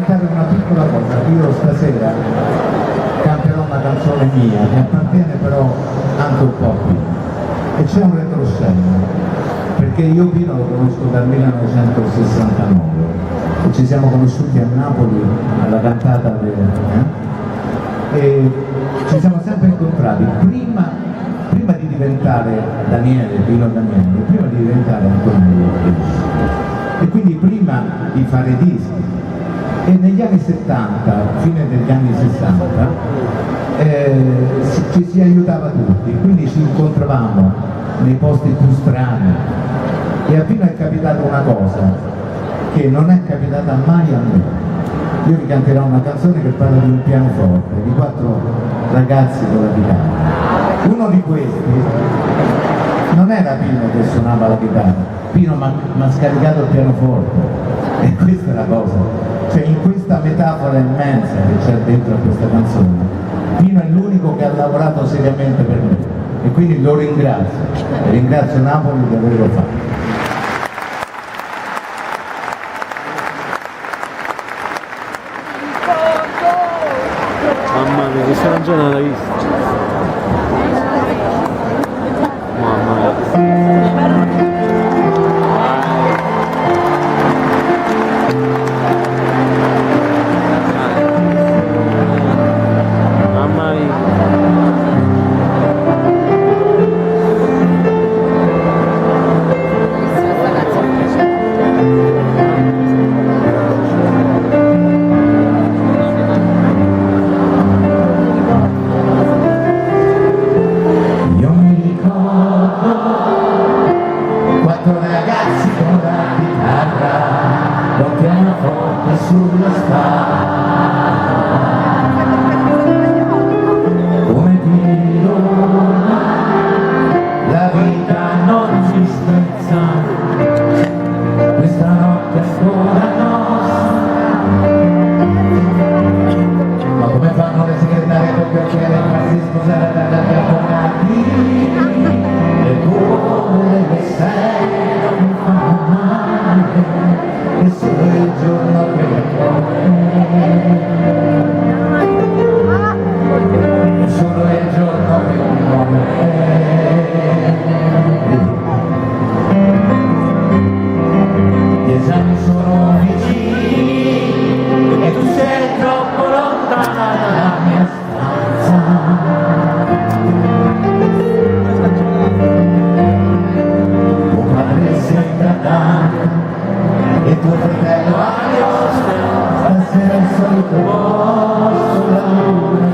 cantare una piccola cosa. Io stasera canterò una canzone mia che appartiene però anche un po' a Pino, e c'è un retroscena, perché io Pino lo conosco dal 1969 e ci siamo conosciuti a Napoli alla cantata e ci siamo sempre incontrati prima di diventare Daniele, Pino Daniele, prima di diventare Antonello Pesce, e quindi prima di fare dischi. E negli anni 70, fine degli anni 60, ci si aiutava tutti, quindi ci incontravamo nei posti più strani, e a Pino è capitata una cosa che non è capitata mai a me. Io vi canterò una canzone che parla di un pianoforte, di 4 ragazzi con la chitarra. Uno di questi non era Pino che suonava la chitarra, Pino mi ha scaricato il pianoforte, e questa è la cosa. Cioè, in questa metafora immensa che c'è dentro a questa canzone, Pino è l'unico che ha lavorato seriamente per me, e quindi lo ringrazio, e ringrazio Napoli di averlo fatto. Mamma mia, questa canzone non l'hai vista? Mamma mia. Mamma mia. Io mi ricordo 4 ragazzi con la chitarra, con pianoforte sulla spalla, come Pino, la vita non ci spezza, questa notte è ancora nostra. Ma come fanno le segretarie per piacere farsi sposare dagli avvocati? Le cuore che sei non mi fanno male, e solo il giorno che muore, solo il giorno che muore. Gli esami sono vicini e tu sei troppo lontana dalla mia stanza. Tuo padre sembra tanto e tuo fratello alle oste, stasera è il solito posto, la luna